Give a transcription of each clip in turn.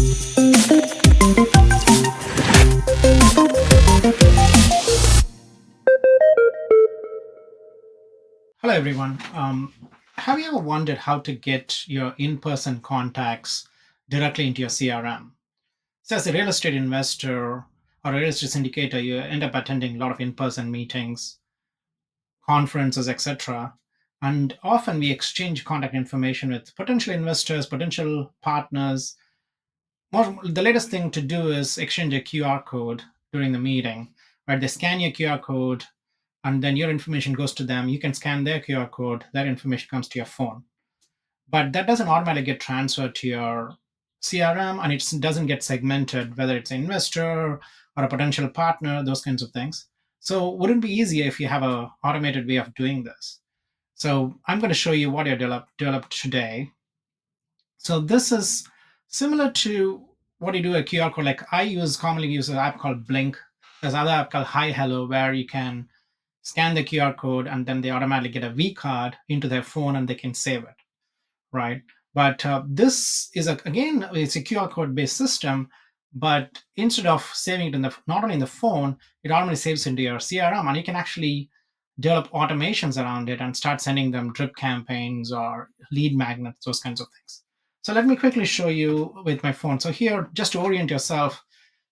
Hello, everyone. Have you ever wondered how to get your in person contacts directly into your CRM? So, as a real estate investor or a real estate syndicator, you end up attending a lot of in person meetings, conferences, etc. And often we exchange contact information with potential investors, potential partners. The latest thing to do is exchange a QR code during the meeting, where they scan your QR code and then your information goes to them. You can scan their QR code, their information comes to your phone. But that doesn't automatically get transferred to your CRM, and it doesn't get segmented, whether it's an investor or a potential partner, those kinds of things. So, wouldn't it be easier if you have a automated way of doing this? So, I'm going to show you what I developed today. So, this is similar to what you do a QR code. Like commonly use an app called Blink. There's another app called Hi Hello where you can scan the QR code and then they automatically get a V card into their phone and they can save it, right? But this is again, it's a QR code based system, but instead of saving it in the not only in the phone, it automatically saves into your CRM, and you can actually develop automations around it and start sending them drip campaigns or lead magnets, those kinds of things. So let me quickly show you with my phone. So here, just to orient yourself,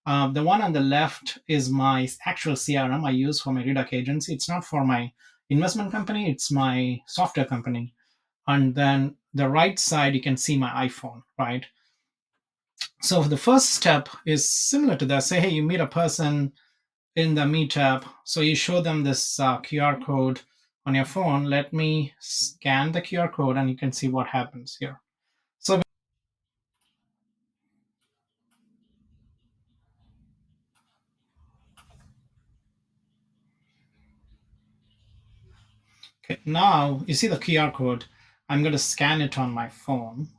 the one on the left is my actual CRM I use for my reduc agency. It's not for my investment company, it's my software company. And then the right side, you can see my iPhone, right? So the first step is similar to that. Say, hey, you meet a person in the meetup. So you show them this QR code on your phone. Let me scan the QR code and you can see what happens here. So okay, now you see the QR code. I'm going to scan it on my phone.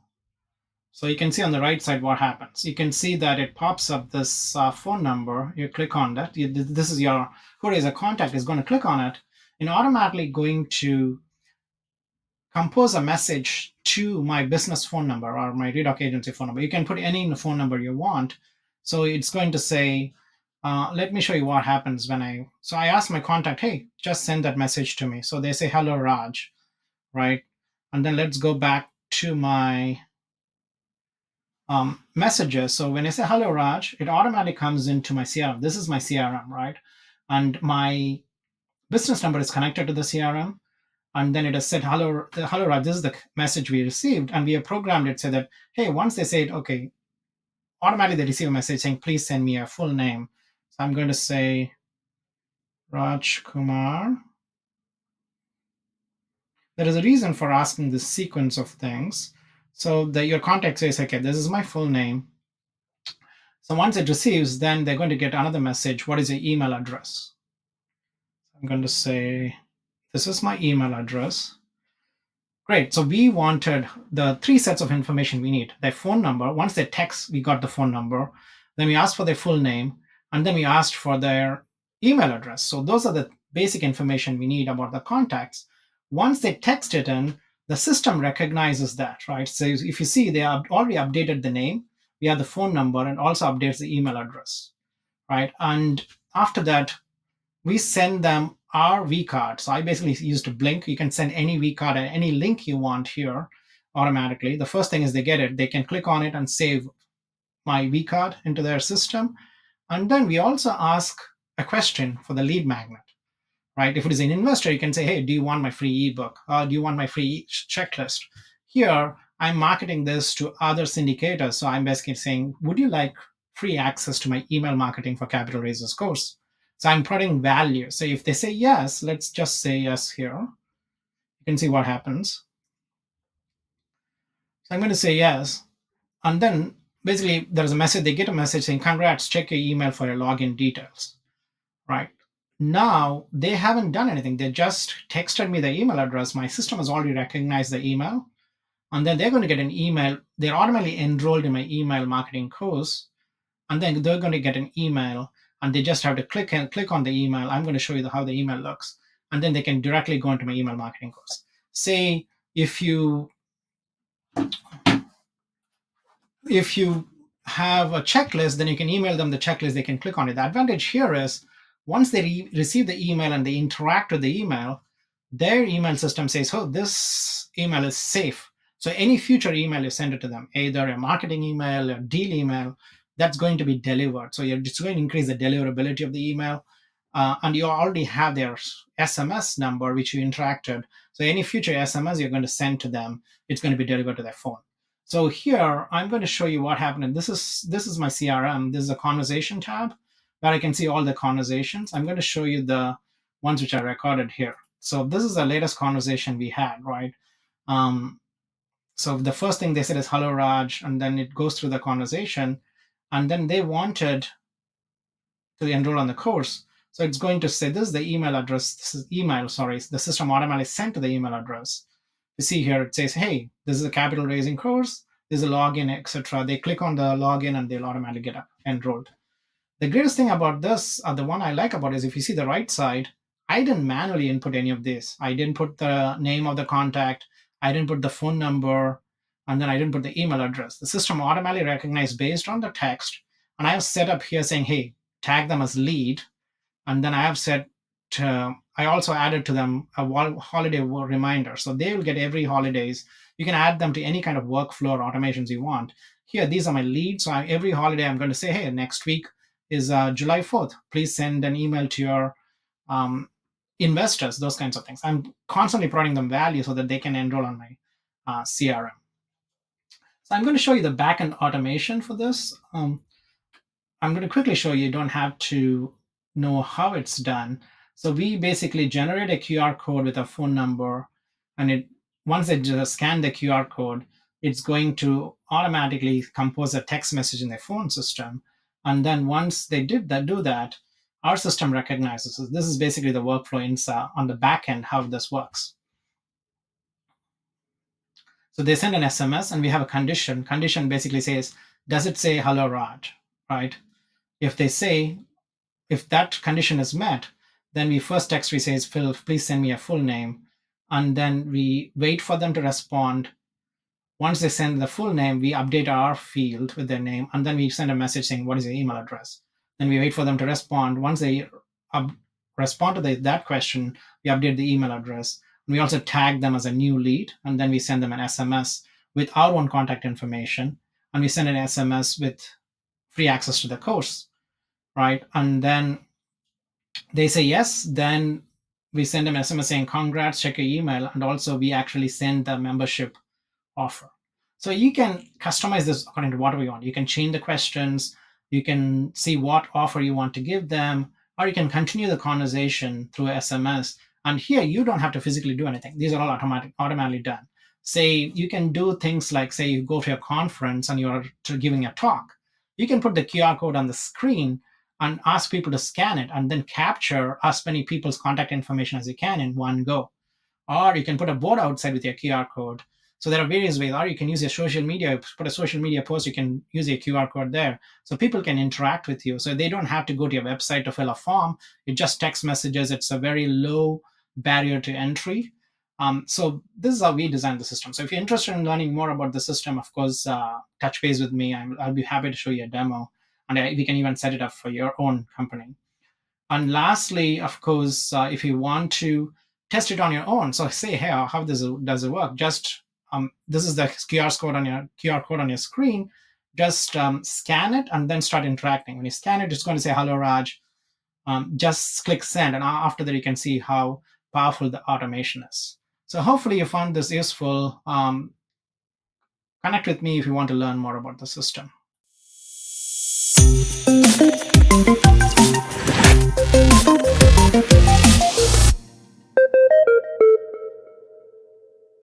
So you can see on the right side what happens. You can see that it pops up this phone number. You click on that. This is your who is a contact is going to click on it and automatically going to compose a message to my business phone number or my redoc agency phone number. You can put any phone number you want. So it's going to say, let me show you what happens when so I ask my contact, hey, just send that message to me. So they say, hello, Raj, right? And then let's go back to my messages. So when I say hello, Raj, it automatically comes into my CRM. This is my CRM, right? And my business number is connected to the CRM. And then it has said, hello, Raj, this is the message we received. And we have programmed it so that, hey, once they say it, okay, automatically they receive a message saying, please send me a full name. So I'm going to say Raj Kumar. There is a reason for asking this sequence of things. So that your contact says, okay, this is my full name. So once it receives, then they're going to get another message. What is your email address? I'm going to say, this is my email address. Great. So we wanted the three sets of information we need. Their phone number. Once they text, we got the phone number. Then we asked for their full name. And then we asked for their email address. So those are the basic information we need about the contacts. Once they text it in, the system recognizes that, right? So if you see, they have already updated the name. We have the phone number and also updates the email address, right? And after that, we send them our V card. So I basically used Blink. You can send any V card and any link you want here automatically. The first thing is they get it. They can click on it and save my V card into their system. And then we also ask a question for the lead magnet, right? If it is an investor, you can say, hey, do you want my free ebook? Or do you want my free checklist? Here, I'm marketing this to other syndicators. So I'm basically saying, would you like free access to my email marketing for capital raisers course? So I'm putting value. So if they say yes, let's just say yes here. You can see what happens. So I'm going to say yes. And then basically there's a message, they get a message saying, congrats, check your email for your login details, right? Now they haven't done anything. They just texted me the email address. My system has already recognized the email. And then they're going to get an email. They're automatically enrolled in my email marketing course. And then they're going to get an email and they just have to click on the email. I'm going to show you how the email looks. And then they can directly go into my email marketing course. Say if you have a checklist, then you can email them the checklist. They can click on it. The advantage here is once they receive the email and they interact with the email, their email system says, oh, this email is safe. So any future email you send it to them, either a marketing email or deal email, that's going to be delivered. So you're just going to increase the deliverability of the email. And you already have their SMS number, which you interacted. So any future SMS you're going to send to them, it's going to be delivered to their phone. So here I'm going to show you what happened. And this is my CRM. This is a conversation tab where I can see all the conversations. I'm going to show you the ones which I recorded here. So this is the latest conversation we had, right? Um, so the first thing they said is hello Raj, and then it goes through the conversation, and then they wanted to enroll on the course. So it's going to say this is the email address. This is email. Sorry, the system automatically sent to the email address. You see here it says, hey, this is a capital raising course. There's a login, etc. They click on the login and they'll automatically get enrolled. The greatest thing about this, the one I like about it, is if you see the right side, I didn't manually input any of this. I didn't put the name of the contact. I didn't put the phone number. And then I didn't put the email address. The system automatically recognized based on the text. And I have set up here saying, hey, tag them as lead. And then I have set, I also added to them a holiday reminder. So they will get every holidays. You can add them to any kind of workflow or automations you want. Here, these are my leads. So every holiday, I'm going to say, hey, next week is July 4th. Please send an email to your um, investors, those kinds of things. I'm constantly providing them value so that they can enroll on my CRM. So I'm going to show you the backend automation for this. I'm going to quickly show you. You don't have to know how it's done. So we basically generate a QR code with a phone number, and once they just scan the QR code, it's going to automatically compose a text message in their phone system. And then once they do that, our system recognizes. So this is basically the workflow on the back end, how this works. So they send an SMS and we have a condition. Condition basically says, does it say hello Raj, right? If they say, if that condition is met, then we first text, we say, Phil, please send me a full name. And then we wait for them to respond. Once they send the full name, we update our field with their name. And then we send a message saying, what is your email address? Then we wait for them to respond. Once they respond to that question, we update the email address. And we also tag them as a new lead. And then we send them an SMS with our own contact information. And we send an SMS with free access to the course, right? And then they say yes, then we send them an SMS saying congrats, check your email, and also we actually send the membership offer. So you can customize this according to whatever you want. You can change the questions, you can see what offer you want to give them, or you can continue the conversation through SMS. And here you don't have to physically do anything. These are all automatically done. Say you can do things like, say you go to a conference and you're giving a talk. You can put the QR code on the screen and ask people to scan it and then capture as many people's contact information as you can in one go. Or you can put a board outside with your QR code. So there are various ways. Or you can use your social media, put a social media post, you can use your QR code there. So people can interact with you. So they don't have to go to your website to fill a form. It just text messages. It's a very low barrier to entry. So this is how we designed the system. So if you're interested in learning more about the system, of course, touch base with me. I'll be happy to show you a demo. And we can even set it up for your own company. And lastly, of course, if you want to test it on your own, so say, hey, how does it work? Just this is the QR code on your screen. Just scan it and then start interacting. When you scan it, it's going to say hello Raj. Just click send, and after that, you can see how powerful the automation is. So hopefully, you found this useful. Connect with me if you want to learn more about the system.